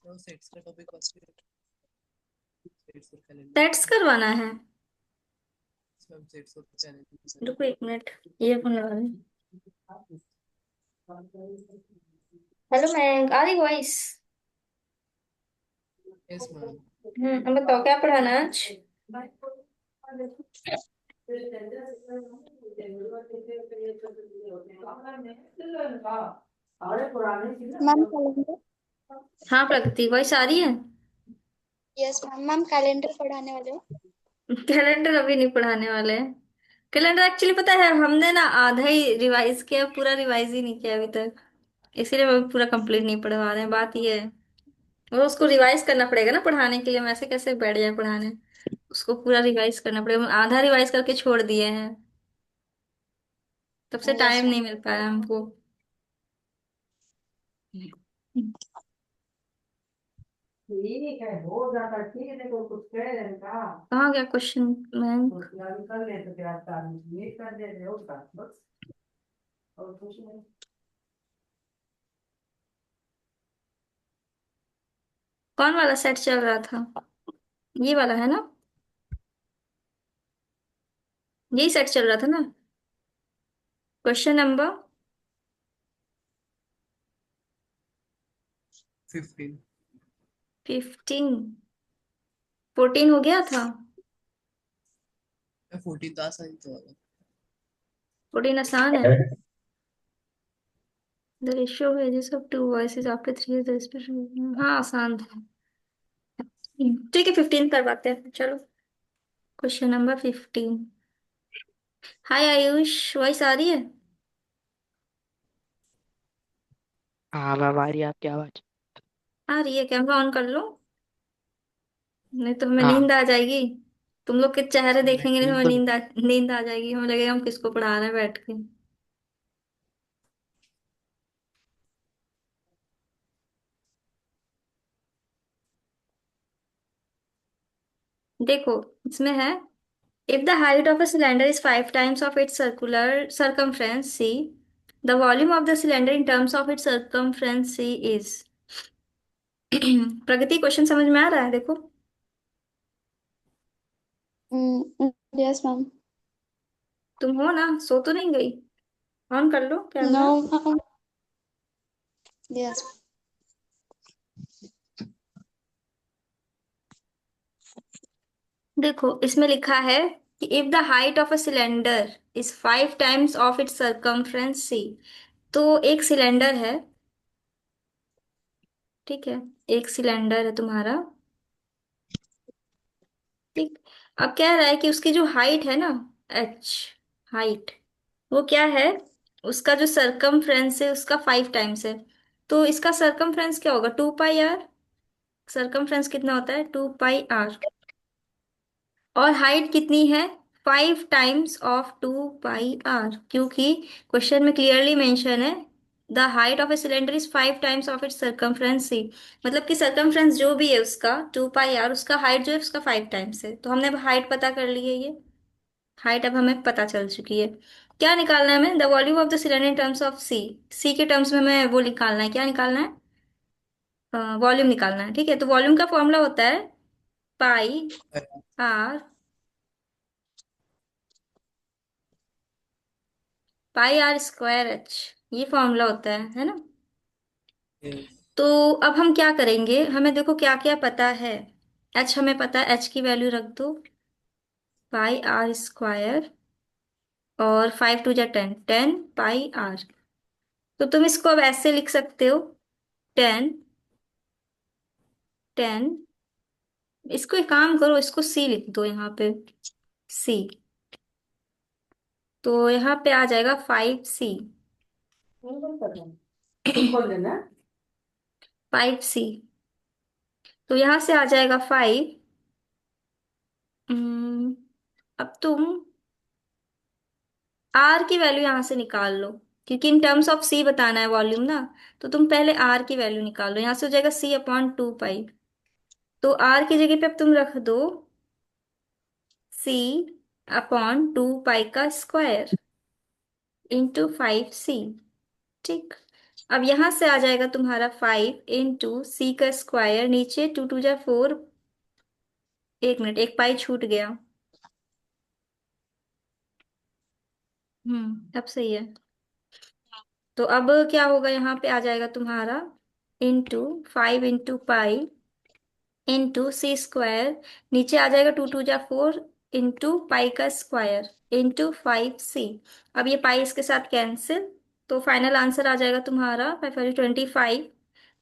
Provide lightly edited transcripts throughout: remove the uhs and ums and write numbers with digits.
तो सेट्स का टॉपिक बात करें। सेट्स और कैलेंडर। सेट्स करवाना है। इसमें हम सेट्स और कैलेंडर रुको करेंगे। 1 मिनट, ईयरफोन लगा लें। हेलो मैं आ रही वॉइस। Yes ma'am. अब बताओ क्या पढ़ाना है आज। Ma'am calendar. हाँ प्रगति, वॉइस आ रही है। Yes ma'am. मैम कैलेंडर पढ़ाने वाले हो? कैलेंडर अभी नहीं पढ़ाने वाले हैं। कैलेंडर एक्चुअली पता है हमने ना आधा ही रिवाइज किया, पूरा रिवाइज ही नहीं किया अभी तक। इसीलिए वो पूरा कंप्लीट नहीं पढ़वा रहे हैं, बात ये है। वो उसको रिवाइज करना पड़ेगा ना पढ़ाने के लिए, हम ऐसे कैसे बैठ जाए पढ़ाने। उसको पूरा रिवाइज करना पड़ेगा, हम आधा रिवाइज करके छोड़ दिए हैं। तब से यस टाइम नहीं मैम। मिल पाया हमको। ठीक है, हो जाता ठीक है, तो कुछ कह रहे हैं का? कहाँ गया क्वेश्चन बैंक। तो यार कर ले तो क्या काम ये कर दे रहे हो का बस। और कुछ नहीं। कौन वाला सेट चल रहा था? ये वाला है ना? यही सेट चल रहा था ना? Question number 15। 15। 14 हो गया था। 14 था आसान तो वाला। 14 आसान है। The ratio wages of two voices after 3 is special, हाँ आसान था। ठीक है 15 करवाते हैं चलो। Question number 15। Hi Ayush, voice आ रही है? हाँ मैम, आ रही है आपकी आवाज। आ रही है, कैमरा ऑन कर लो। नहीं तो हमें हाँ। नींद आ जाएगी। तुम लोग के चेहरे देखेंगे नहीं तो हमें बिल्कुल। नींद आ जाएगी, हमें लगेगा हम किसको पढ़ा रहे हैं बैठ के। देखो, इसमें है if the height of a cylinder is 5 times of its circular circumference c, the volume of the cylinder in terms of its circumference c is। Pragati question समझ में आ रहा है देखो। Yes ma'am. तुम हो ना, सो तो नहीं गई? ऑन कर लो नो कैमरा। मैम। यस। देखो इसमें लिखा है कि if the height of a cylinder is 5 times of its circumference c, तो एक सिलेंडर है, ठीक है, एक सिलेंडर है तुम्हारा, ठीक। अब कह रहा है कि उसकी जो हाइट है ना, एच, हाइट, वो क्या है, उसका जो सरकमफ्रेंस है उसका 5 टाइम्स है। तो इसका सरकमफ्रेंस क्या होगा, 2 पाई आर। सरकमफ्रेंस कितना होता है, 2 पाई आर। और हाइट कितनी है, 5 टाइम्स ऑफ 2 पाई आर, क्योंकि क्वेश्चन में क्लियरली मेंशन है the height of a cylinder is 5 times of its circumference c. मतलब कि सरकमफ्रेंस जो भी है उसका 2 पाई आर, उसका हाइट जो है उसका 5 टाइम्स है। तो हमने अब हाइट पता कर ली है, ये हाइट अब हमें पता चल चुकी है। क्या निकालना है हमें, the volume of the cylinder in terms of C. C के टर्म्स में हमें वो निकालना है, क्या निकालना है, वॉल्यूम निकालना है, ठीक है। तो वॉल्यूम का फॉर्मूला होता है पाई आर स्क्वायर एच। ये फॉर्मूला होता है ना। यस। तो अब हम क्या करेंगे, हमें देखो क्या क्या पता है। एच हमें पता है, एच की वैल्यू रख दो, पाई आर स्क्वायर, और 5 टू जा 10, 10 पाई आर। तो तुम इसको अब ऐसे लिख सकते हो, 10 10। इसको एक काम करो, इसको सी लिख दो यहाँ पे, सी। तो यहाँ पे आ जाएगा 5 सी। खुद खोल लेना। 5 सी। तो यहाँ से आ जाएगा 5। अब तुम आर की वैल्यू यहाँ से निकाल लो, क्योंकि इन टर्म्स ऑफ सी बताना है वॉल्यूम ना। तो तुम पहले आर की वैल्यू निकाल लो, यहाँ से हो जाएगा C/2 पाई। तो आर की जगह पे अब तुम रख दो C/2 पाई का स्क्वायर इंटू 5 सी, ठीक। अब यहां से आ जाएगा तुम्हारा 5 इंटू c का स्क्वायर, नीचे 2 2 जा 4। एक मिनट, एक पाई छूट गया। अब सही है। तो अब क्या होगा, यहाँ पे आ जाएगा तुम्हारा into 5 into pi into c square, नीचे आ जाएगा 2 2 जा 4 इंटू पाई का स्क्वायर इंटू 5c। अब ये पाई इसके साथ कैंसिल, तो फाइनल आंसर आ जाएगा तुम्हारा 5 25,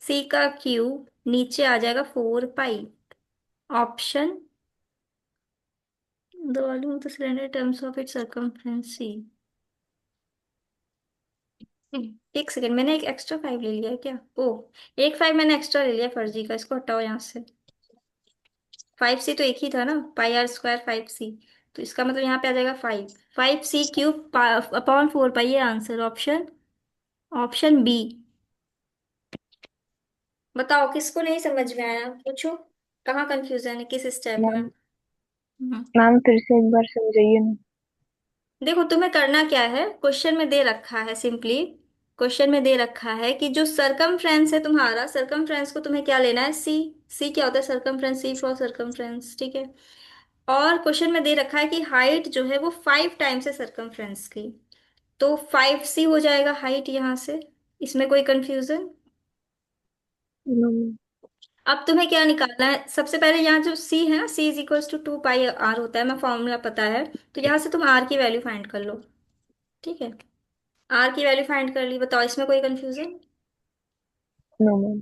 c का क्यूब, नीचे आ जाएगा 4 pi. Option, the volume of the cylinder terms of its circumference c. एक सेकेंड, मैंने एक एक्स्ट्रा 5 ले लिया है क्या? ओ, एक 5 मैंने एक्स्ट्रा ले लिया फर्जी का, इसको हटाओ यहाँ से। 5c तो एक ही था ना, πr² 5c। तो इसका मतलब यहाँ पे आ जाएगा 5 5c क्यूब अपॉन 4 पाई, ये आंसर ऑप्शन, ऑप्शन बी। बताओ किसको नहीं समझ में आया, पूछो। कहाँ कंफ्यूजन है, किस स्टेप में? मैम हम्म। मैम फिर से एक बार समझाइए ना। देखो तुम्हें करना क्या है, क्वेश्चन में दे रखा है सिंपली, क्वेश्चन में दे रखा है कि जो सरकमफ्रेंस है तुम्हारा, सरकमफ्रेंस को तुम्हें क्या लेना है, सी। सी क्या होता है, सरकमफ्रेंस, सी फॉर सरकमफ्रेंस, ठीक है। और क्वेश्चन में दे रखा है कि हाइट जो है वो 5 टाइम्स है सरकमफ्रेंस की, तो 5c हो जाएगा हाइट यहाँ से। इसमें कोई कंफ्यूजन? No ma'am. अब तुम्हें क्या निकालना है, सबसे पहले यहाँ जो c है ना, c = 2 πr होता है, मैं फॉर्मूला पता है। तो यहाँ से तुम r की वैल्यू फाइंड कर लो, ठीक है। r की वैल्यू फाइंड कर ली, बताओ इसमें कोई कंफ्यूजन? No ma'am.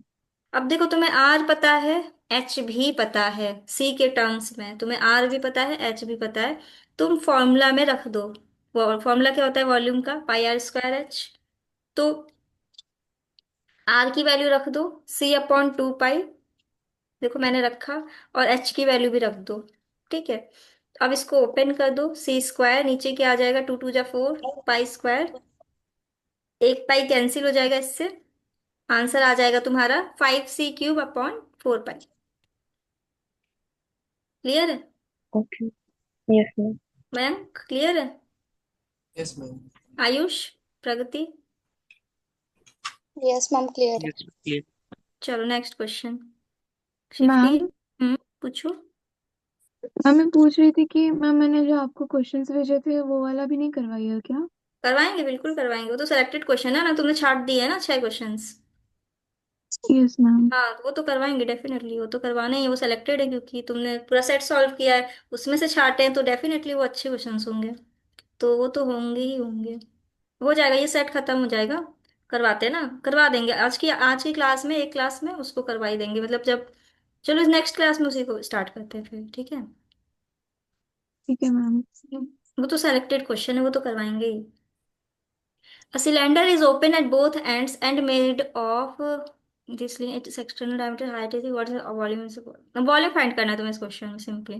अब देखो तुम्हें r पता है, h भी पता है, c के टर्म्स में तुम्हें r भी पता है, h भी पता है। तुम फॉर्मूला में रख दो। फॉर्मूला क्या होता है वॉल्यूम का, πr²h। तो r की वैल्यू रख दो, c/2 पाई, देखो मैंने रखा। और h की वैल्यू भी रख दो, ठीक है। अब इसको ओपन कर दो, c² नीचे क्या आ जाएगा, 2 2 जा 4 पाई²। एक पाई कैंसिल हो जाएगा इससे, आंसर आ जाएगा तुम्हारा 5c³ अपॉन 4 पाई। क्लियर है? Okay. Yes ma'am. Mayank clear है? Yes ma'am. Ayush, Pragati? Yes ma'am clear है। Yes clear. चलो नेक्स्ट क्वेश्चन। शिफ्टी। मैम पूछो। मैम मैं पूछ रही थी कि मैम मैंने जो आपको क्वेश्चंस भेजे थे वो वाला भी नहीं करवाइए क्या? करवाएंगे, बिल्कुल करवाएंगे, वो तो सेलेक्टेड क्वेश्चन है ना, तुमने छाट दिए है ना 6 क्वेश्चंस। Yes ma'am. हाँ तो वो तो करवाएंगे डेफिनेटली, वो तो करवाने ही है, वो सेलेक्टेड है क्योंकि तुमने पूरा सेट सॉल्व किया है, उसमें से छाटे हैं तो डेफिनेटली वो अच्छे क्वेश्चंस होंगे। तो वो तो होंगे ही होंगे। हो जाएगा, ये सेट खत्म हो जाएगा, करवाते हैं ना, करवा देंगे। आज की क्लास में, एक क्लास में उसको करवा ही देंगे, मतलब जब, चलो नेक्स्ट क्लास में उसी को स्टार्ट करते हैं फिर, ठीक है। ठीक है मैम। वो तो सेलेक्टेड क्वेश्चन है, वो तो करवाएंगे ही। A cylinder is open at both ends and made of this its external diameter, height is what is the volume is, volume find करना है तुम्हें इस क्वेश्चन में सिंपली।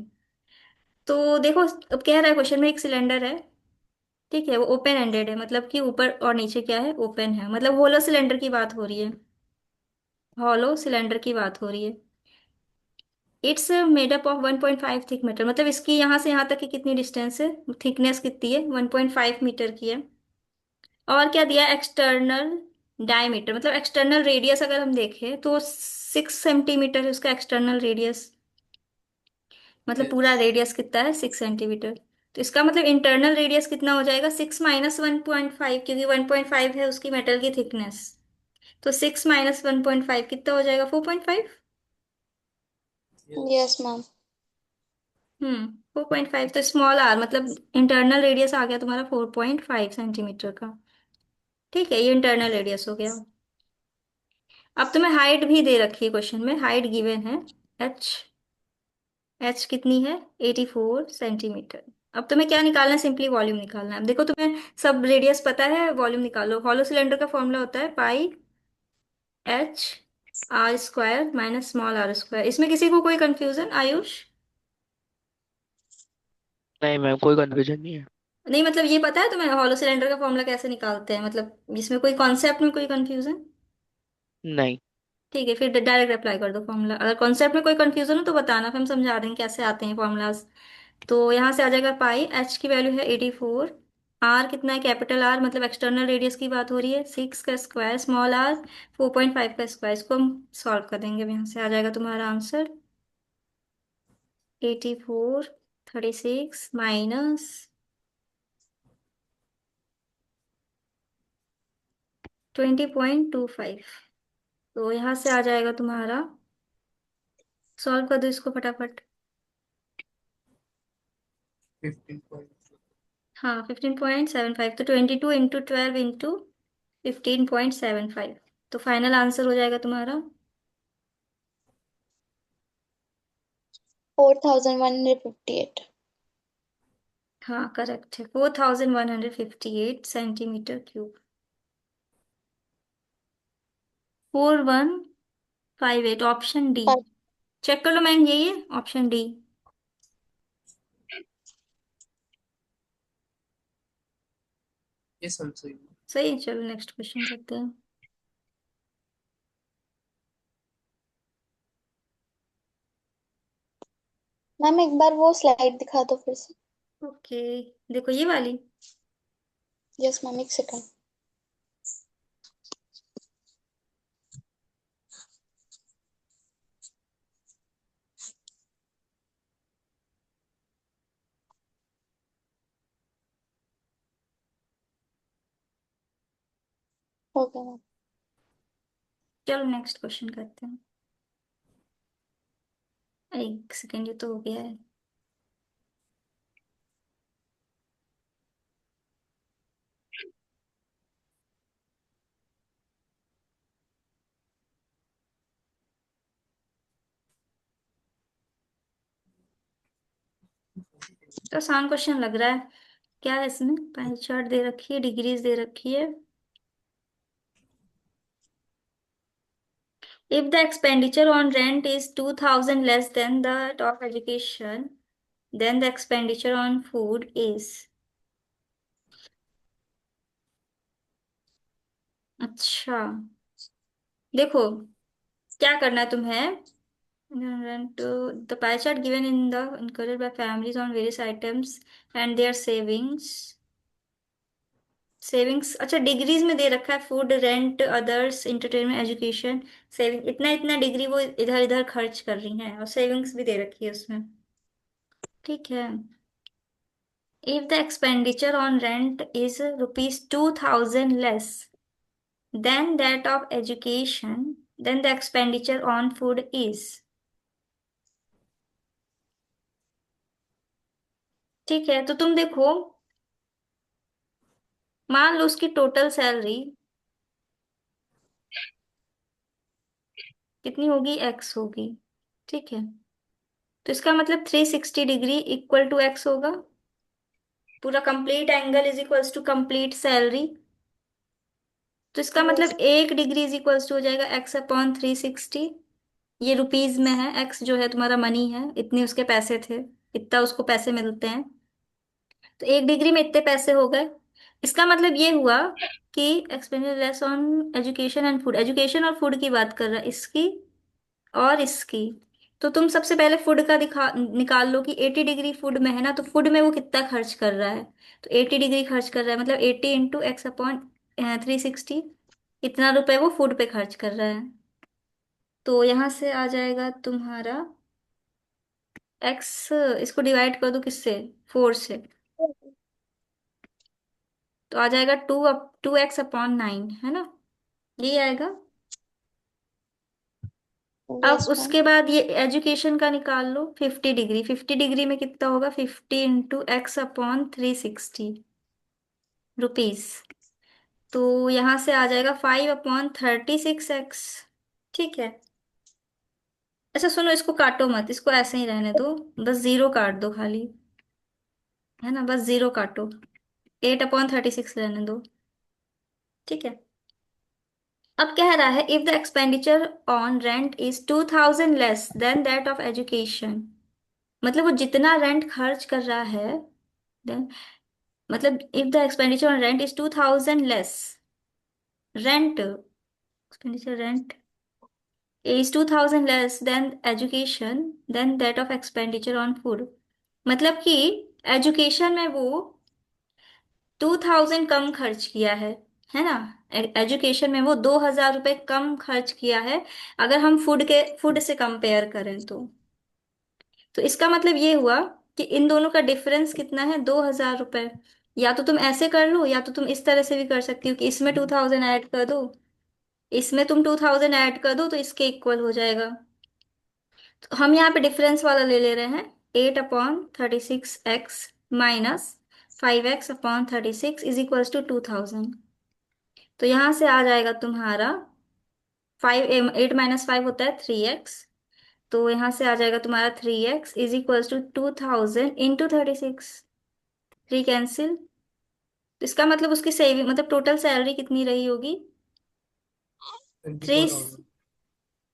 तो देखो, अब कह रहा है क्वेश्चन में एक सिलेंडर है, ठीक है, वो ओपन एंडेड है, मतलब कि ऊपर और नीचे क्या है, ओपन है, मतलब होलो सिलेंडर की बात हो रही है, हॉलो सिलेंडर की बात हो रही है। It's made up of 1.5 thick metre, मतलब इसकी यहाँ से यहाँ तक की कितनी डिस्टेंस है, थिकनेस कितनी है, 1.5 मीटर की है। और क्या दिया, एक्सटर्नल डायमीटर, मतलब एक्सटर्नल रेडियस अगर हम देखें तो 6 सेंटीमीटर है उसका एक्सटर्नल रेडियस, मतलब पूरा रेडियस कितना है, 6 सेंटीमीटर। तो इसका मतलब इंटरनल रेडियस कितना हो जाएगा, 6 - 1.5, क्योंकि 1.5 है उसकी मेटल की थिकनेस। तो 6 - 1.5 कितना हो जाएगा, 4.5। Yes ma'am. 4.5, तो स्मॉल आर मतलब इंटरनल रेडियस आ गया तुम्हारा 4.5 सेंटीमीटर का, ठीक है, ये इंटरनल रेडियस हो गया। अब तुम्हें हाइट भी दे रखी है क्वेश्चन में, हाइट गिवन है, एच। एच कितनी है, 84 सेंटीमीटर। अब तुम्हें क्या निकालना है, सिंपली वॉल्यूम निकालना है। अब देखो तुम्हें सब रेडियस पता है, वॉल्यूम निकालो। हॉलो सिलेंडर का फॉर्मूला होता है πh r² - इसमें किसी को कोई कंफ्यूजन, आयुष? नहीं मैम, कोई कंफ्यूजन नहीं है। नहीं मतलब ये पता है तुम्हें हॉलो सिलेंडर का फॉर्मूला कैसे निकालते हैं, मतलब इसमें कोई कॉन्सेप्ट में कोई कंफ्यूजन? नहीं। ठीक है, फिर डायरेक्ट अप्लाई कर दो फॉर्मूला। अगर कॉन्सेप्ट में कोई कंफ्यूजन हो तो बताना, फिर हम समझा देंगे कैसे आते हैं फॉर्मूलाज। तो यहाँ से आ जाएगा पाई, एच की वैल्यू है 84 आर कितना है, कैपिटल आर, मतलब एक्सटर्नल रेडियस की बात हो रही है। 6 का स्क्वायर स्मॉल आर, 4.5 का स्क्वायर, इसको हम सॉल्व कर देंगे। अब यहाँ से आ जाएगा तुम्हारा आंसर 84, 36 माइनस 20.25। तो यहाँ से आ जाएगा तुम्हारा, सॉल्व कर दो इसको फटाफट। 15.4। हाँ 15.75, तो 22 × 12 × 15.75, तो फाइनल आंसर हो जाएगा तुम्हारा 4158। हाँ करेक्ट है, 4158 centimetre cube. 4158, option D. Check कर लो मैम, यही है ऑप्शन डी। ये सब सही है। सही है, चलो नेक्स्ट क्वेश्चन करते हैं। मैम एक बार वो स्लाइड दिखा दो फिर से। ओके, देखो ये वाली। यस मैम, एक सेकंड। Okay ma'am. चलो नेक्स्ट क्वेश्चन करते हैं। एक सेकेंड, ये तो हो गया है। तो आसान क्वेश्चन लग रहा है। क्या है इसमें, पाई चार्ट दे रखी है, डिग्रीज दे रखी है। If the expenditure on rent is 2000 less than that of education, then the expenditure on food is। अच्छा, देखो क्या करना है तुम्हें। Rent, the pie chart given in the encouraged by families on various items and their savings। Savings, अच्छा degrees में दे रखा है, food, rent, others, entertainment, education. Saving, इतना इतना डिग्री वो इधर इधर खर्च कर रही हैं, और सेविंग्स भी दे रखी है उसमें। ठीक है। If the expenditure on rent is rupees 2000 less than that of education, then the expenditure on food is। ठीक है, तो तुम देखो, मान लो उसकी टोटल सैलरी कितनी होगी, एक्स होगी। ठीक है, तो इसका मतलब 360 डिग्री इक्वल टू एक्स होगा। पूरा complete angle is equals to complete salary. तो इसका मतलब yes 1 degree is equals to हो जाएगा x/360। ये रुपीज में है, एक्स जो है तुम्हारा मनी है, इतने उसके पैसे थे, इतना उसको पैसे मिलते हैं। तो 1 डिग्री में इतने पैसे हो गए। इसका मतलब ये हुआ कि expenditure less on education and food, education और फूड की बात कर रहा है, इसकी और इसकी। तो तुम सबसे पहले फूड का दिखा निकाल लो कि 80 डिग्री फूड में है ना, तो फूड में वो कितना खर्च कर रहा है। तो 80 डिग्री खर्च कर रहा है, मतलब 80 × x/360, इतना रुपए वो फूड पे खर्च कर रहा है। तो यहाँ से आ जाएगा तुम्हारा एक्स, इसको डिवाइड कर दो किससे, 4 से। तो आ जाएगा 2x/9, है ना, ये आएगा। अब यस मैम। उसके बाद ये एजुकेशन का निकाल लो, 50 डिग्री, 50 डिग्री में कितना होगा, 50 × x/360 रुपीज। तो यहाँ से आ जाएगा 5/36x। ठीक है। अच्छा सुनो, इसको काटो मत, इसको ऐसे ही रहने दो, बस जीरो काट दो खाली, है ना, बस जीरो काटो। 8/36 रहने दो। ठीक है। अब कह रहा है if the expenditure on rent is 2000 less than that of education, मतलब वो जितना रेंट खर्च कर रहा है, then मतलब if the expenditure on rent is 2000 less, rent expenditure rent is 2000 less than education than that of expenditure on food, मतलब कि एजुकेशन में वो 2000 कम खर्च किया है ना। एजुकेशन में वो 2000 रुपये कम खर्च किया है, अगर हम फूड से कंपेयर करें तो इसका मतलब ये हुआ कि इन दोनों का डिफरेंस कितना है, 2000 रुपये। या तो तुम ऐसे कर लो, या तो तुम इस तरह से भी कर सकती हो कि इसमें 2000 ऐड कर दो, इसमें तुम 2000 ऐड कर दो, तो इसके इक्वल हो जाएगा। तो हम यहाँ पे डिफरेंस वाला ले ले रहे हैं, 8/36x minus 5x/36 is equals to 2000। तो यहाँ से आ जाएगा तुम्हारा 8 - 5 होता है 3x, तो यहाँ से आ जाएगा तुम्हारा 3x is equals to 2000 into 36। 3 cancel, तो इसका मतलब उसकी सेविंग मतलब टोटल सैलरी कितनी रही होगी, 3।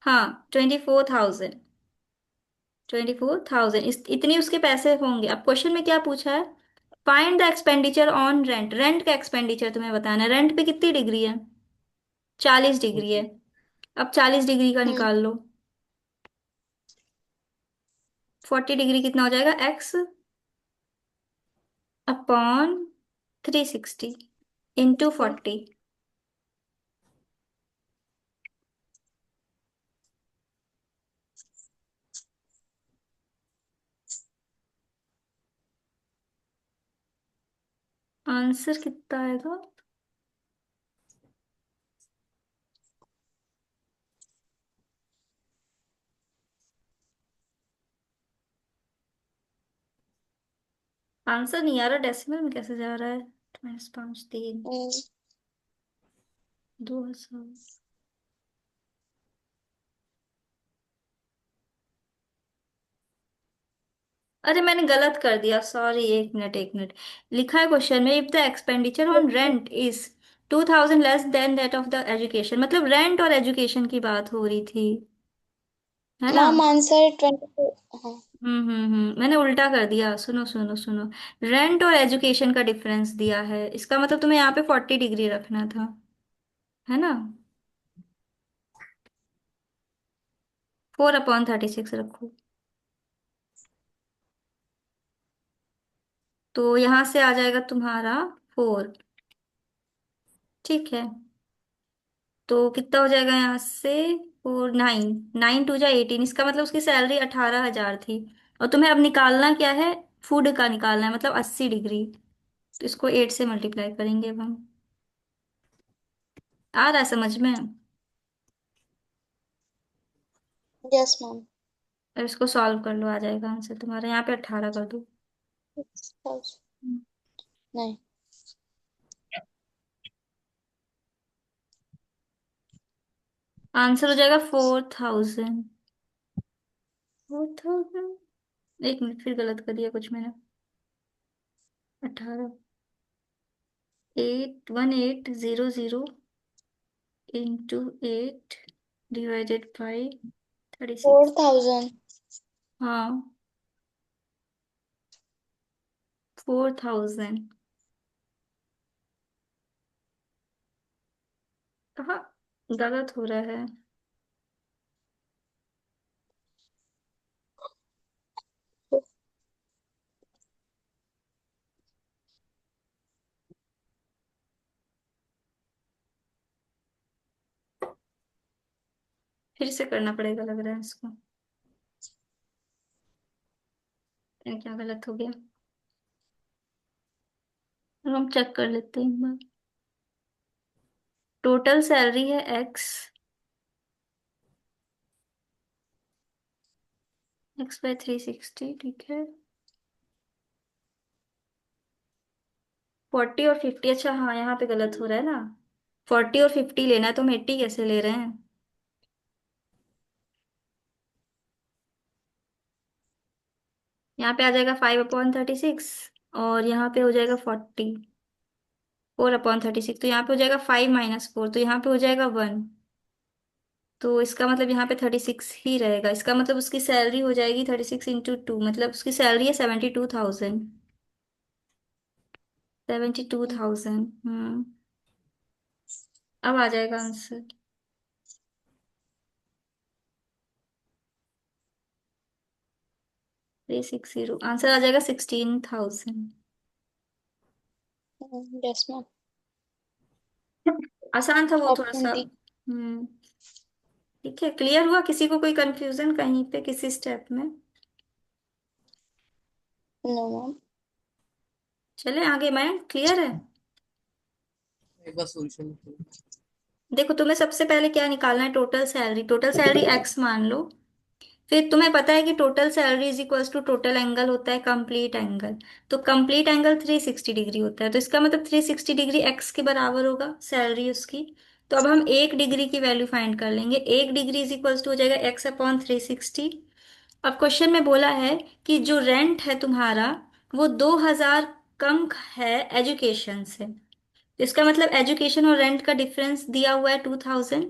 हाँ, 24,000। 24,000 इतनी उसके पैसे होंगे। अब क्वेश्चन में क्या पूछा है, find the expenditure on rent. Rent का एक्सपेंडिचर तुम्हें बताना है। रेंट पे कितनी डिग्री है, 40 डिग्री है। अब 40 डिग्री का हम्म, निकाल लो, 40 डिग्री कितना हो जाएगा, x/360 इंटू हम्म। 40। आंसर कितना आएगा, आंसर नहीं आ रहा, डेसिमल में कैसे जा रहा है, -5 3 2000। अरे मैंने गलत कर दिया, सॉरी, 1 मिनट 1 मिनट। लिखा है क्वेश्चन में, if the expenditure on rent is 2000 less than that of the education, मतलब रेंट और एजुकेशन की बात हो रही थी, है ना। Ma'am answer 24। हाँ। मैंने उल्टा कर दिया, सुनो सुनो सुनो। रेंट और एजुकेशन का डिफरेंस दिया है, इसका मतलब तुम्हें यहाँ पे 40 डिग्री रखना था, है ना। 4/36 रखो, तो यहाँ से आ जाएगा तुम्हारा 4। ठीक है, तो कितना हो जाएगा यहाँ से, 4 9 9 2 18, इसका मतलब उसकी सैलरी 18,000 थी। और तुम्हें अब निकालना क्या है, फूड का निकालना है, मतलब 80 डिग्री। तो इसको 8 से मल्टीप्लाई करेंगे अब हम। आ रहा है समझ में। Yes ma'am. अब इसको सॉल्व कर लो, आ जाएगा आंसर तुम्हारा, यहाँ पे 18 कर दो। 6,000। नहीं। आंसर हो जाएगा 4,000। 4,000, 1 मिनट, फिर गलत कर दिया कुछ मैंने। 18, 81800 इंटू 8 डिवाइडेड बाई 36। 4,000। हाँ, 4,000। कहाँ गलत हो रहा है, फिर से करना पड़ेगा लग रहा है इसको। क्या गलत हो गया, हम चेक कर लेते हैं एक बार। टोटल सैलरी है x/360, ठीक है। 40 और 50, अच्छा हाँ, यहाँ पे गलत हो रहा है ना। 40 और 50 लेना है, तो हम 80 कैसे ले रहे हैं। यहाँ पे आ जाएगा 5/36, और यहाँ पे हो जाएगा 4/36, तो यहाँ पे हो जाएगा 5 - 4, तो यहाँ पे हो जाएगा 1। तो इसका मतलब यहाँ पे 36 ही रहेगा, इसका मतलब उसकी सैलरी हो जाएगी 36 × 2, मतलब उसकी सैलरी है 72,000। 72,000। अब आ जाएगा आंसर 360, आंसर आ जाएगा 16,000। Yes ma'am. आसान था वो थोड़ा ऑप्शन सा। डी। ठीक है, क्लियर हुआ? किसी को कोई कंफ्यूजन कहीं पे किसी स्टेप में? No ma'am. चले आगे, मैं क्लियर है। एक बार सॉल्यूशन। देखो, तुम्हें सबसे पहले क्या निकालना है? Total salary. Total salary X मान लो। फिर तुम्हें पता है कि total salary is equals to total angle होता है कंप्लीट एंगल। तो कंप्लीट एंगल 360 डिग्री होता है, तो इसका मतलब 360 डिग्री एक्स के बराबर होगा सैलरी उसकी। तो अब हम 1 डिग्री की वैल्यू फाइंड कर लेंगे। 1 डिग्री इज इक्वल्स टू हो जाएगा x/360। अब क्वेश्चन में बोला है कि जो रेंट है तुम्हारा वो 2,000 कम है एजुकेशन से। इसका मतलब एजुकेशन और रेंट का डिफरेंस दिया हुआ है 2,000।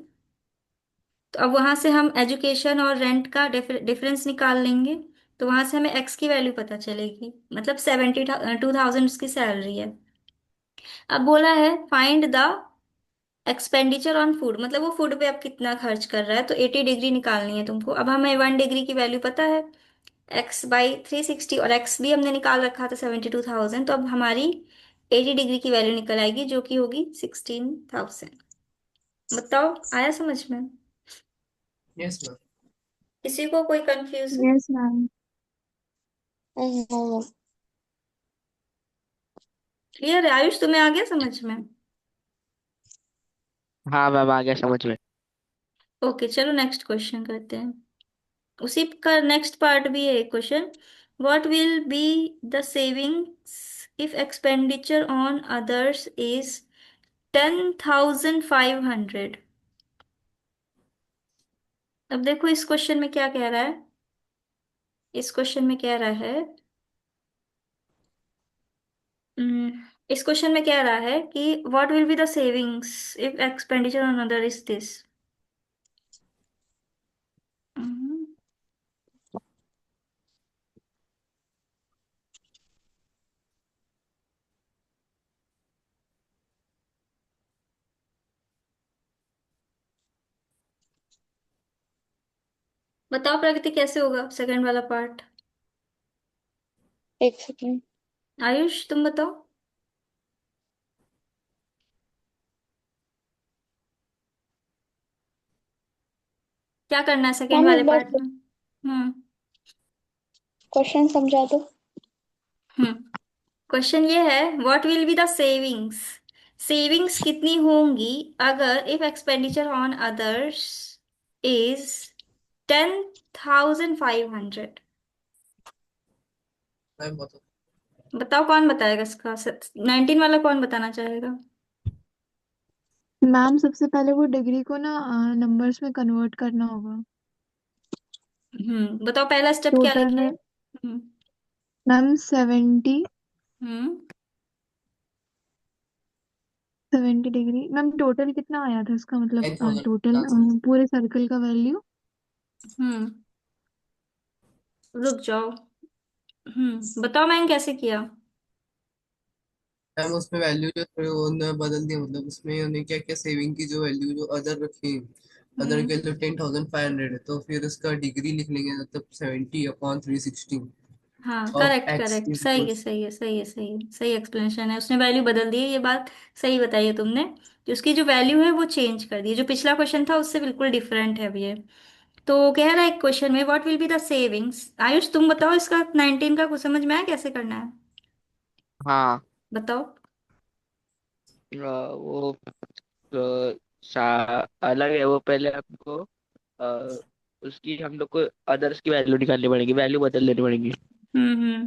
तो अब वहां से हम एजुकेशन और रेंट का डिफरेंस निकाल लेंगे। तो वहां से हमें एक्स की वैल्यू पता चलेगी, मतलब 2,000 उसकी सैलरी है। अब बोला है find the expenditure on food, मतलब वो फूड पे अब कितना खर्च कर रहा है। तो 80 डिग्री निकालनी है तुमको। अब हमें 1 डिग्री की वैल्यू पता है, x/360, और x भी हमने निकाल रखा था 72,000। तो अब हमारी 80 डिग्री की वैल्यू निकल आएगी जो कि होगी 16,000। बताओ, आया समझ में? Yes ma'am. किसी को कोई confusion? Yes ma'am. No ma'am. Clear है आयुष? तुम्हें आ गया समझ में? हाँ मैम, आ गया समझ में। ओके, चलो नेक्स्ट क्वेश्चन करते हैं। उसी का नेक्स्ट पार्ट भी है question. What will be the savings if expenditure on others is 10,500? अब देखो इस क्वेश्चन में क्या कह रहा है। इस क्वेश्चन में कह रहा है, इस क्वेश्चन में कह रहा है कि what will be the savings if expenditure on other is this. बताओ प्रगति, कैसे होगा सेकंड वाला पार्ट? एक सेकेंड। आयुष तुम बताओ। क्या करना है सेकंड मैम वाले एक बार पार्ट में? हम्म। क्वेश्चन समझा दो। हम्म। क्वेश्चन ये है, what will be the savings. Savings कितनी होंगी अगर if expenditure on others is 10,500? Ma'am बताओ। बताओ, कौन बताएगा इसका? 19 वाला कौन बताना चाहेगा? सबसे पहले वो डिग्री को ना नंबर्स में कन्वर्ट करना होगा। बताओ पहला स्टेप क्या टोटल लिखे? में मैम हम्म 70 डिग्री। मैम टोटल कितना आया था इसका मतलब 10,000 टोटल आंसर। पूरे सर्कल का वैल्यू। हम्म रुक जाओ। बताओ मैंने कैसे किया। मैम उसमें वैल्यू जो थोड़ी वो उन्होंने बदल दी, मतलब उसमें उन्होंने क्या क्या सेविंग की जो वैल्यू जो अदर रखी, अदर हम्म के लिए 10,500 है, तो फिर उसका डिग्री लिख लेंगे, मतलब 70/360 हाँ, of correct x correct, is सही है इक्वल्स। सही है सही है सही है, सही एक्सप्लेनेशन है। उसने वैल्यू बदल दी है, ये बात सही बताई है तुमने। कि उसकी जो वैल्यू है वो चेंज कर दी है। जो पिछला क्वेश्चन था उससे बिल्कुल डिफरेंट है अब ये। तो कह रहा है क्वेश्चन में what will be the savings. Ayush तुम बताओ, इसका 19 का कुछ समझ में आया कैसे करना है? हाँ। बताओ। वो अलग है वो, पहले आपको उसकी हम लोग को अदर्स की वैल्यू निकालनी पड़ेगी, वैल्यू बदल देनी पड़ेगी। हम्म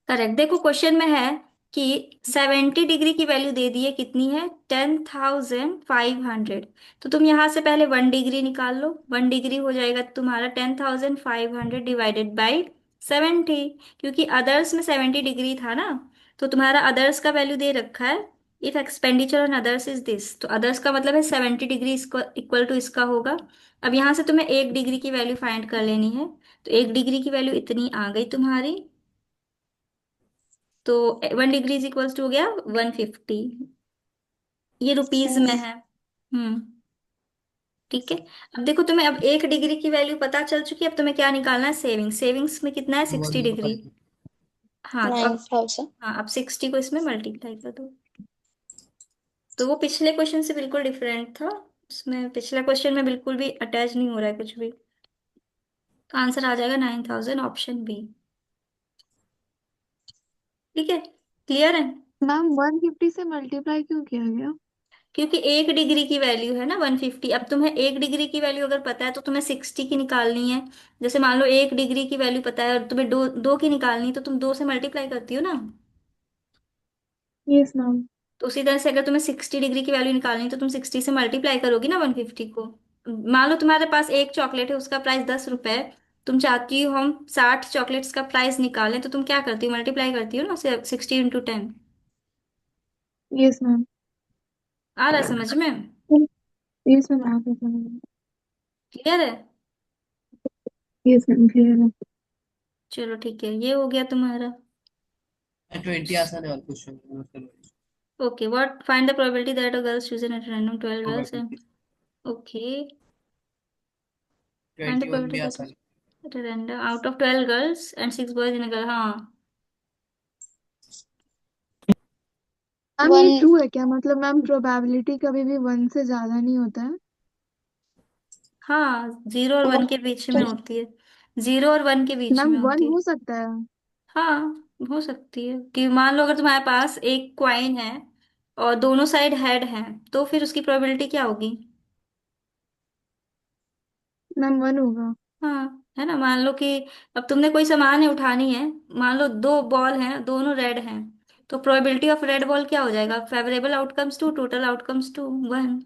करेक्ट। देखो क्वेश्चन में है कि 70 डिग्री की वैल्यू दे दी है, कितनी है? 10,500। तो तुम यहां से पहले 1 डिग्री निकाल लो। 1 डिग्री हो जाएगा तुम्हारा 10,500 डिवाइडेड बाई 70। क्योंकि अदर्स में 70 डिग्री था ना। तो तुम्हारा अदर्स का वैल्यू दे रखा है, if expenditure on others is this. तो अदर्स का मतलब है 70 डिग्री इक्वल टू इसका होगा। अब यहां से तुम्हें 1 डिग्री की वैल्यू फाइंड कर लेनी है। तो 1 डिग्री की वैल्यू इतनी आ गई तुम्हारी। तो 1 डिग्री इज इक्वल्स टू हो गया 150। ये रुपीज में है। हम्म ठीक है। अब देखो तुम्हें अब 1 डिग्री की वैल्यू पता चल चुकी है। अब तुम्हें क्या निकालना है? सेविंग्स। सेविंग्स में कितना है? वो 60 वाली पता डिग्री। नहीं। हाँ तो अब, 9,000। हाँ अब 60 को इसमें मल्टीप्लाई कर दो। तो वो पिछले क्वेश्चन से बिल्कुल डिफरेंट था। उसमें पिछला क्वेश्चन में बिल्कुल भी अटैच नहीं हो रहा है कुछ भी। तो आंसर आ जाएगा 9,000, ऑप्शन बी। ठीक है, क्लियर है। मैम 150 से मल्टीप्लाई क्यों किया गया? क्योंकि 1 डिग्री की वैल्यू है ना 150। अब तुम्हें 1 डिग्री की वैल्यू अगर पता है तो तुम्हें 60 की निकालनी है। जैसे मान लो 1 डिग्री की वैल्यू पता है और तुम्हें दो दो की निकालनी है, तो तुम 2 से मल्टीप्लाई करती हो ना। Yes ma'am. तो उसी तरह से अगर तुम्हें 60 डिग्री की वैल्यू निकालनी है तो तुम 60 से मल्टीप्लाई करोगी ना 150 को। मान लो तुम्हारे पास एक चॉकलेट है, उसका प्राइस 10 रुपए है। तुम चाहती हो हम 60 चॉकलेट्स का प्राइस निकालें, तो तुम क्या करती हो, मल्टीप्लाई करती हो ना उसे 60 × 10। Yes ma'am. आ रहा है समझ में। यस मैम, आप समझ। क्लियर है। यस मैम, क्लियर है। चलो ठीक है, ये हो गया तुम्हारा। 20 आसान है और question. Okay, what find the probability that a girls chosen at random 12 girls and. 20 okay, find the 21 भी प्रोबेबिलिटी आसान है। That random out of 12 girls and 6 boys in a girl. हाँ। मैम ये वन। ट्रू है क्या? मतलब ma'am probability कभी भी 1 से ज्यादा नहीं होता है? हाँ, 0 और 1 के बीच में होती है। 0 और 1 के बीच मैम में 1 होती है। हो सकता है। हाँ, हो सकती है कि मान लो अगर तुम्हारे पास एक क्वाइन है और दोनों साइड हेड हैं, तो फिर उसकी प्रोबेबिलिटी क्या होगी। मैम 1 होगा। हाँ, है ना। मान लो कि अब तुमने कोई सामान है उठानी है। मान लो दो बॉल हैं, दोनों रेड हैं। तो प्रोबेबिलिटी ऑफ रेड बॉल क्या हो जाएगा, favourable outcomes to total outcomes to 1।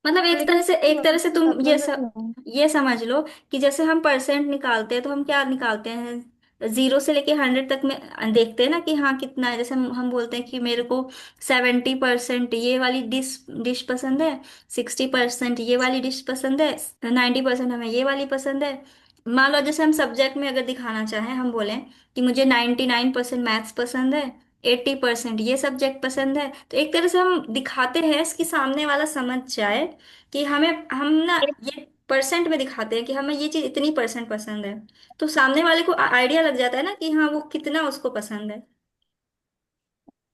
मतलब एक लेकिन तरह से, एक तरह से तुम ज्यादा नहीं है। ये समझ लो कि जैसे हम परसेंट निकालते हैं तो हम क्या निकालते हैं, 0 से लेके 100 तक में देखते हैं ना कि हाँ कितना है। जैसे हम बोलते हैं कि मेरे को 70% ये वाली डिश डिश पसंद है, 60% ये वाली डिश पसंद है, 90% हमें ये वाली पसंद है। मान लो जैसे हम सब्जेक्ट में अगर दिखाना चाहें, हम बोलें कि मुझे 99% मैथ्स पसंद है, 80% ये सब्जेक्ट पसंद है, तो एक तरह से हम दिखाते हैं कि सामने वाला समझ जाए कि हम ना ये परसेंट में दिखाते हैं कि हमें ये चीज इतनी परसेंट पसंद है। तो सामने वाले को आइडिया लग जाता है ना कि हाँ वो कितना उसको पसंद है।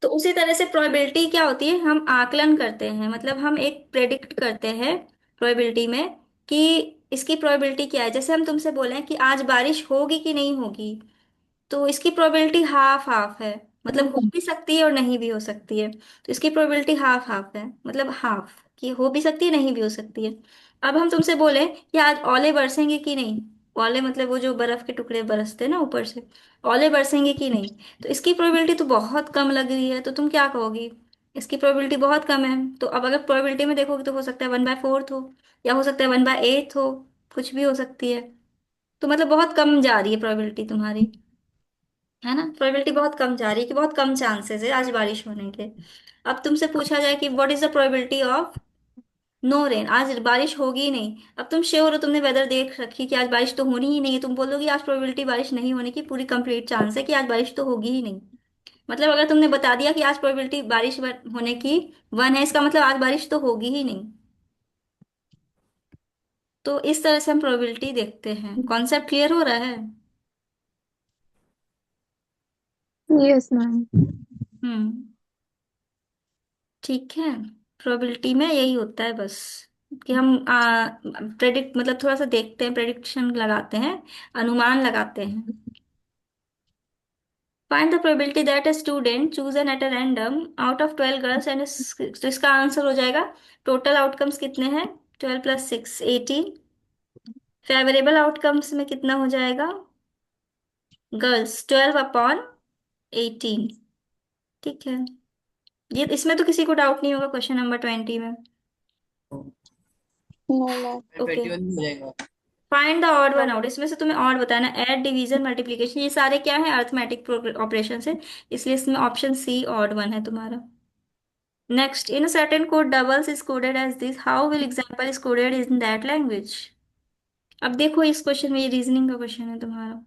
तो उसी तरह से प्रोबेबिलिटी क्या होती है, हम आकलन करते हैं, मतलब हम एक प्रेडिक्ट करते हैं प्रोबेबिलिटी में कि इसकी प्रोबेबिलिटी क्या है। जैसे हम तुमसे बोलें कि आज बारिश होगी कि नहीं होगी, तो इसकी प्रोबेबिलिटी हाफ हाफ है। मतलब हो भी सकती है और नहीं भी हो सकती है। तो इसकी प्रोबेबिलिटी हाफ हाफ है, मतलब हाफ कि हो भी सकती है नहीं भी हो सकती है। अब हम तुमसे बोले कि आज ओले बरसेंगे कि नहीं। ओले मतलब वो जो बर्फ के टुकड़े बरसते हैं ना ऊपर से। ओले बरसेंगे कि नहीं। तो इसकी प्रोबेबिलिटी तो बहुत कम लग रही है, तो तुम क्या कहोगी, इसकी प्रोबेबिलिटी बहुत कम है। तो अब अगर प्रोबेबिलिटी में देखोगे तो हो सकता है 1/4 हो, या हो सकता है 1/8 हो, कुछ भी हो सकती है। तो मतलब बहुत कम जा रही है प्रोबेबिलिटी तुम्हारी, है ना। प्रोबेबिलिटी बहुत कम जा रही है कि बहुत कम चांसेस है आज बारिश होने के। अब तुमसे पूछा जाए कि what is the probability of no rain, आज बारिश होगी ही नहीं। अब तुम श्योर हो, तुमने वेदर देख रखी कि आज बारिश तो होनी ही नहीं है, तुम बोलोगी आज प्रोबेबिलिटी बारिश नहीं होने की पूरी कंप्लीट चांस है कि आज बारिश तो होगी ही नहीं। मतलब अगर तुमने बता दिया कि आज प्रोबेबिलिटी बारिश होने की 1 है, इसका मतलब आज बारिश तो होगी ही नहीं। तो इस तरह से हम प्रोबेबिलिटी देखते हैं। कॉन्सेप्ट क्लियर हो रहा है। Yes ma'am. हम्म, ठीक है। प्रोबेबिलिटी में यही होता है बस कि हम प्रेडिक्ट मतलब थोड़ा सा देखते हैं, प्रेडिक्शन लगाते हैं, अनुमान लगाते हैं। Find the probability that a student chosen at a random out of 12 girls and, तो इसका आंसर हो जाएगा टोटल आउटकम्स कितने हैं, 12 + 6 18। फेवरेबल आउटकम्स में कितना हो जाएगा, गर्ल्स 12/18। ठीक है, ये इसमें तो किसी को डाउट नहीं होगा क्वेश्चन नंबर 20 में। No ma'am. ओके, 21 में हो जाएगा। Find the odd one out. इसमें से तुम्हें ऑड बताना, ऐड डिवीजन मल्टीप्लिकेशन, ये सारे क्या है, अर्थमेटिक ऑपरेशन है। इसलिए इसमें ऑप्शन सी ऑड वन है तुम्हारा। Next, in certain code doubles is coded as this, how will example is coded in that language. अब देखो इस क्वेश्चन में, ये रीजनिंग का क्वेश्चन है तुम्हारा।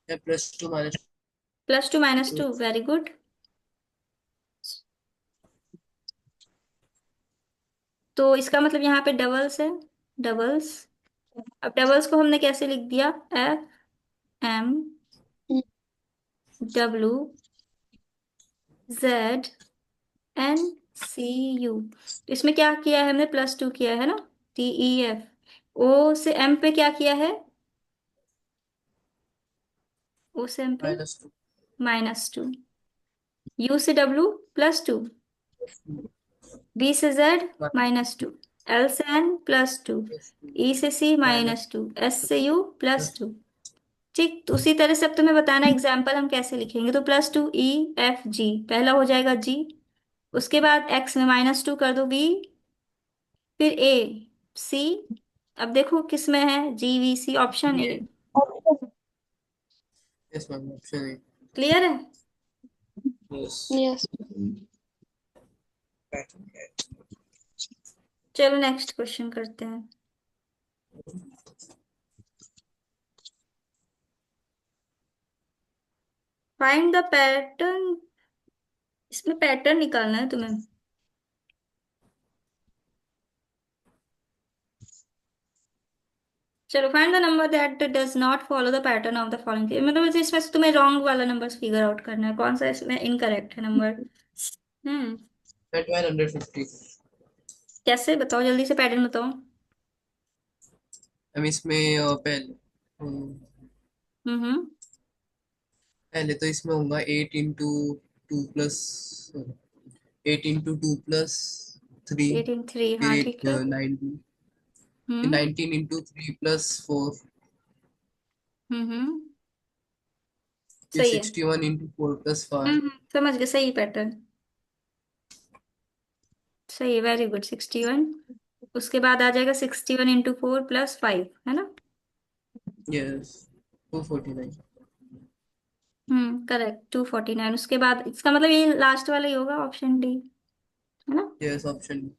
+2 - +2 - 2, 2। Very good. तो इसका मतलब यहाँ पे डबल्स है, डबल्स अब डबल्स को हमने कैसे लिख दिया? F M W Z N C U. इसमें क्या किया है हमने? +2 किया है ना। DEF। ओ से एम पे क्या किया है? ओ से एम पे -2। -2। यू से डब्ल्यू +2। बी से जेड -2। एल से एन +2। ई से सी -2। एस से यू +2। ठीक, तो उसी तरह से अब तुम्हें बताना एग्जाम्पल हम कैसे लिखेंगे। तो +2 EFG पहला हो जाएगा जी। उसके बाद एक्स में -2 कर दो बी, फिर AC। अब देखो किस में है? GVC, option A. Yes ma'am, option A. Clear है? यस। Yes. चलो नेक्स्ट क्वेश्चन करते हैं। Find the pattern. इसमें पैटर्न निकालना है तुम्हें। चलो, find the number that does not follow the pattern of the following. मतलब इसमें से तुम्हें रॉन्ग वाला नंबर फिगर आउट करना है, कौन सा इसमें इनकरेक्ट है नंबर। हम्म। That 150। कैसे बताओ, जल्दी से पैटर्न बताओ। हम इसमें हम्म। पहले तो इसमें होगा प्लस 8 इंटू 2 प्लस 3। 18 3, फिर हाँ ठीक है। 19। फिर हम्म 19 इंटू 3 प्लस 4। हम्म। फिर सही है। 61 इंटू 4 प्लस 5। समझ गए, सही पैटर्न। सही है, वेरी गुड। 61। उसके बाद आ जाएगा 61 इंटू 4 + 5, है ना। यस, 249। करेक्ट, 249। उसके बाद इसका मतलब ये लास्ट वाला ही होगा, ऑप्शन डी, है ना। Yes, option.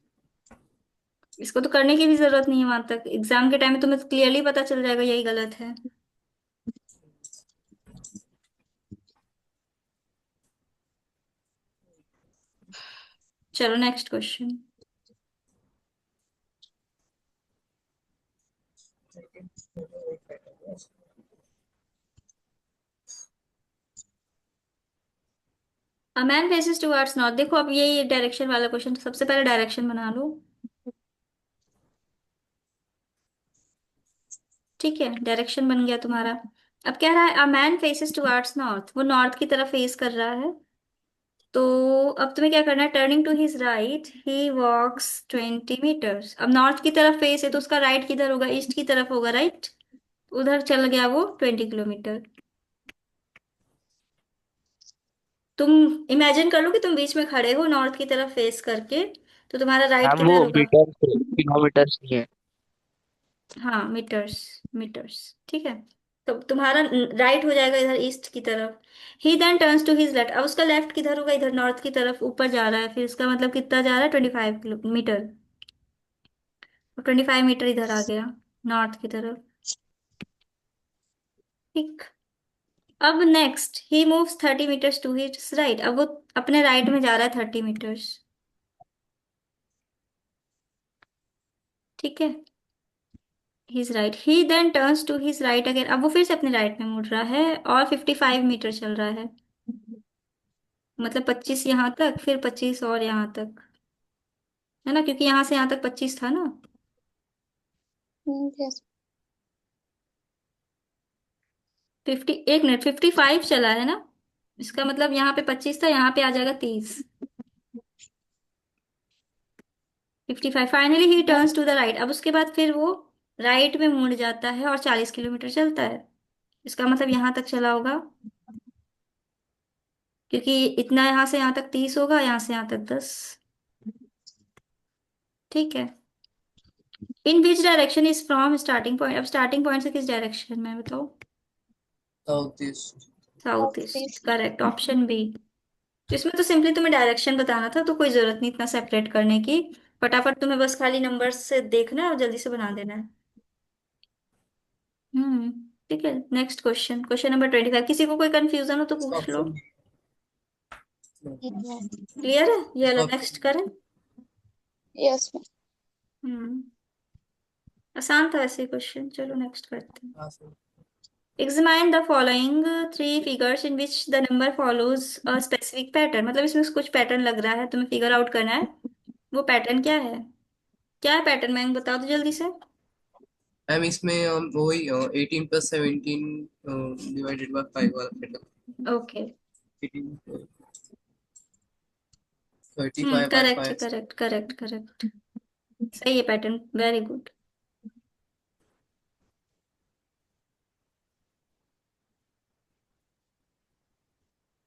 इसको तो करने की भी जरूरत नहीं है, वहां तक एग्जाम के टाइम में तुम्हें क्लियरली पता चल जाएगा यही गलत है। चलो next question. A man faces towards north. देखो अब ये डायरेक्शन वाला क्वेश्चन, सबसे पहले डायरेक्शन बना लो। ठीक है, डायरेक्शन बन गया तुम्हारा। अब कह रहा है a man faces towards north, वो नॉर्थ की तरफ फेस कर रहा है। तो अब तुम्हें क्या करना है? Turning to his right he walks 20 metres. अब नॉर्थ की तरफ फेस है तो उसका राइट किधर होगा? ईस्ट की तरफ होगा, राइट। उधर चल गया वो 20 किलोमीटर। तुम इमेजिन कर लो कि तुम बीच में खड़े हो नॉर्थ की तरफ फेस करके, तो तुम्हारा राइट मैम वो किधर होगा? मीटर किलोमीटर्स नहीं है। हाँ, मीटर्स। मीटर्स, ठीक है। तो तुम्हारा राइट हो जाएगा इधर ईस्ट की तरफ। He then turns to his left. अब उसका लेफ्ट किधर होगा? इधर नॉर्थ की तरफ ऊपर जा रहा है, फिर इसका मतलब कितना जा रहा है? 25 किलोमीटर। 25 मीटर इधर आ गया नॉर्थ की तरफ। ठीक। अब next he moves 30 metres to his right. अब वो अपने राइट में जा रहा है 30 मीटर्स। ठीक है, his right. He then turns to his right again. अब वो फिर से अपने राइट में मुड़ रहा है और 55 मीटर चल रहा है। मतलब 25 यहाँ तक, फिर 25 और यहाँ तक, है ना, क्योंकि यहाँ से यहाँ तक 25 था ना। Yes. 1 मिनट, 55 चला है ना। इसका मतलब यहाँ पे 25 था, यहाँ पे आ जाएगा 30। 55। Finally he turns to the right. अब उसके बाद फिर वो राइट में मुड़ जाता है और 40 किलोमीटर चलता है। इसका मतलब यहाँ तक चला होगा, क्योंकि इतना यहाँ से यहाँ तक 30 होगा, यहाँ से यहाँ तक 10। ठीक है। In which direction is from starting point. अब स्टार्टिंग पॉइंट से किस डायरेक्शन में है बताओ? South east. South east, Southeast. Correct, option b. तो इसमें तो सिंपली तुम्हें डायरेक्शन बताना था, तो कोई जरूरत नहीं इतना सेपरेट करने की। फटाफट तुम्हें बस खाली नंबर्स से देखना है और जल्दी से बना देना है। हम्म। ठीक है, नेक्स्ट क्वेश्चन, क्वेश्चन नंबर 25। किसी को कोई कंफ्यूजन हो तो इसका पूछ लो। ऑप्शन। No. क्लियर है? ये इसका लो ऑप्शन। नेक्स्ट करें। Yes, ma'am. हम्म। आसान था वैसे क्वेश्चन। चलो नेक्स्ट करते हैं। हाँ sir. Examine the following three figures in which the number follows a specific pattern। मतलब इसमें कुछ पैटर्न लग रहा है, तुम्हें फिगर आउट करना है वो पैटर्न क्या है। क्या है पैटर्न, मैं बता दो जल्दी से। मैम इसमें वही 18+17 डिवाइडेड बाय 5 वाला pattern. Okay. 18 35/5। Correct correct correct correct. सही है पैटर्न, वेरी गुड।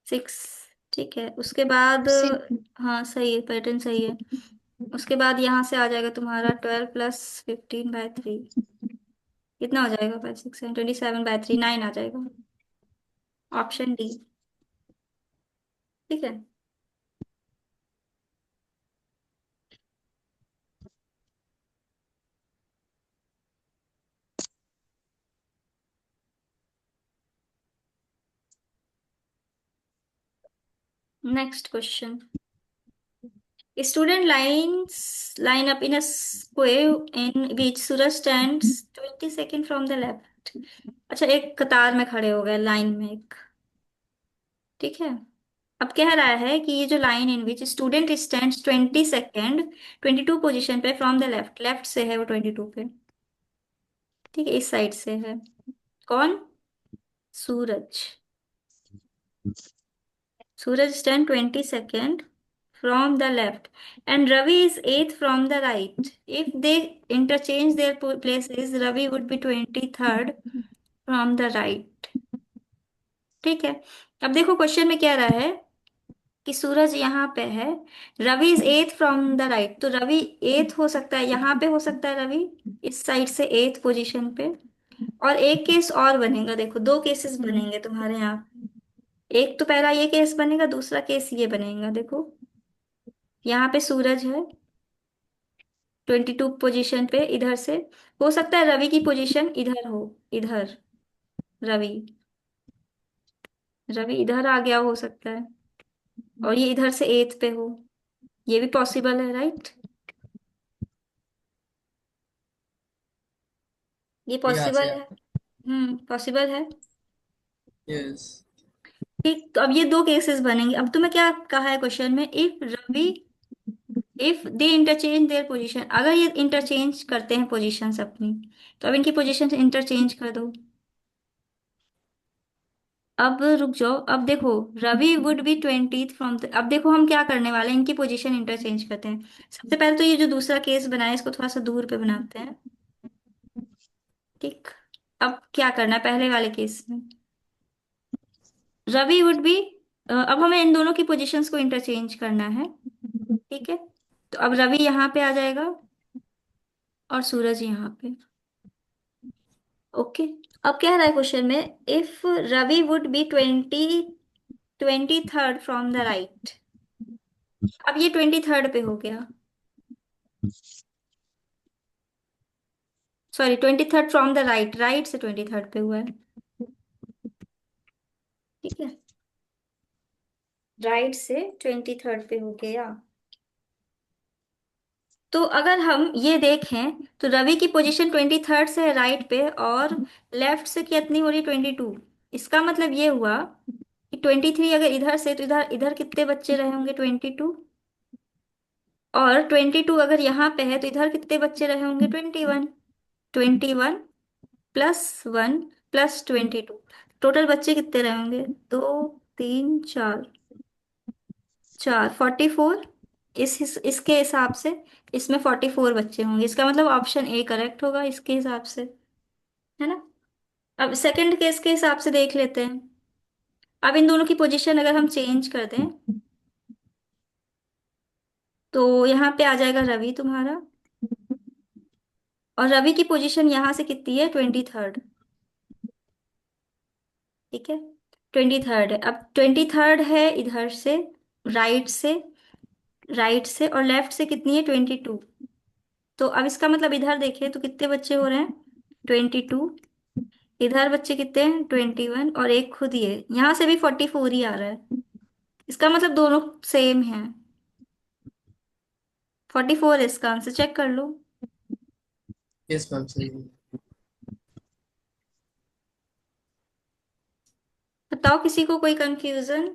6। ठीक है, उसके बाद। सिक्स। हाँ सही है, पैटर्न सही है। उसके बाद यहाँ से आ जाएगा तुम्हारा 12+15/3। कितना हो जाएगा? 5 6 7 27/3, 9 आ जाएगा। Option D. ठीक है। Next question. Student line up in a square in which Suraj stands 20 seconds from the left। अच्छा, एक कतार में खड़े हो गए, लाइन में एक। ठीक है। अब कह रहा है कि ये जो line in which student stands 20 second 22 position पे फ्रॉम द लेफ्ट, लेफ्ट से है वो 22 पे। ठीक है, इस साइड से है। कौन? Suraj. Suraj stand 20 second from the left and Ravi is eighth from the right. If they interchange their places, Ravi would be 23rd from the right। ठीक है। अब देखो क्वेश्चन में क्या रहा है कि सूरज यहाँ पे है, रवि इज एथ फ्रॉम द राइट, तो रवि एथ हो सकता है यहाँ पे, हो सकता है रवि इस साइड से एथ पोजीशन पे। और एक केस और बनेगा, देखो दो केसेस बनेंगे तुम्हारे यहाँ। एक तो पहला ये केस बनेगा, दूसरा केस ये बनेगा। देखो यहाँ पे सूरज है 22 पोजीशन पे, इधर से हो सकता है रवि की पोजीशन इधर हो, इधर। रवि रवि इधर आ गया हो सकता है, और ये इधर से एथ पे हो। ये भी पॉसिबल है, राइट? ये यहाँ से पॉसिबल है। आता। पॉसिबल है। यस। ठीक, तो अब ये दो केसेस बनेंगे। अब तुम्हें क्या कहा है क्वेश्चन में? If they interchange their position, अगर ये इंटरचेंज करते हैं पोजीशंस अपनी, तो अब इनकी पोजीशन इंटरचेंज कर दो। अब रुक जाओ, अब देखो Ravi would B 20th from अब देखो हम क्या करने वाले हैं, इनकी पोजीशन इंटरचेंज करते हैं। सबसे पहले तो ये जो दूसरा केस बनाया इसको थोड़ा सा दूर पे बनाते हैं। ठीक। अब क्या करना है पहले वाले केस में? रवि वुड बी, अब हमें इन दोनों की पोजीशंस को इंटरचेंज करना है। ठीक है। तो अब रवि यहाँ पे आ जाएगा और सूरज यहाँ पे। ओके। अब कह रहा है क्वेश्चन में, if Ravi would be 23rd from the right. अब ये 23rd पे हो गया, sorry 23rd from the right, right से 23rd पे हुआ है। ठीक है, राइट से 23rd पे हो गया। तो अगर हम ये देखें तो रवि की पोजीशन 23rd से है राइट पे, और लेफ्ट से कितनी हो रही है? 22। इसका मतलब ये हुआ कि 23 अगर इधर से, तो इधर इधर कितने बच्चे रहे होंगे? 22। और 22 अगर यहाँ पे है तो इधर कितने बच्चे रहे होंगे? 21। 21 +1 +22, टोटल बच्चे कितने रहे होंगे? 2 3 4, 44। इसके हिसाब से इसमें 44 बच्चे होंगे। इसका मतलब ऑप्शन ए करेक्ट होगा इसके हिसाब से, है ना? अब सेकंड केस के हिसाब से देख लेते हैं। अब इन दोनों की पोजीशन अगर हम चेंज कर दें तो यहाँ पे आ जाएगा रवि तुम्हारा, और रवि की पोजीशन यहाँ से कितनी है? 23rd। ठीक है, 23rd है। अब 23rd है इधर से, राइट से, राइट से, और लेफ्ट से कितनी है? 22। तो अब इसका मतलब इधर देखिए तो कितने बच्चे हो रहे हैं? 22। इधर बच्चे कितने हैं? 21, और एक खुद ही है, यहाँ से भी 44 ही आ रहा है। इसका मतलब दोनों सेम है। 44 है इसका आंसर, चेक कर लो। यस मैम सही है। बताओ किसी को कोई कंफ्यूजन?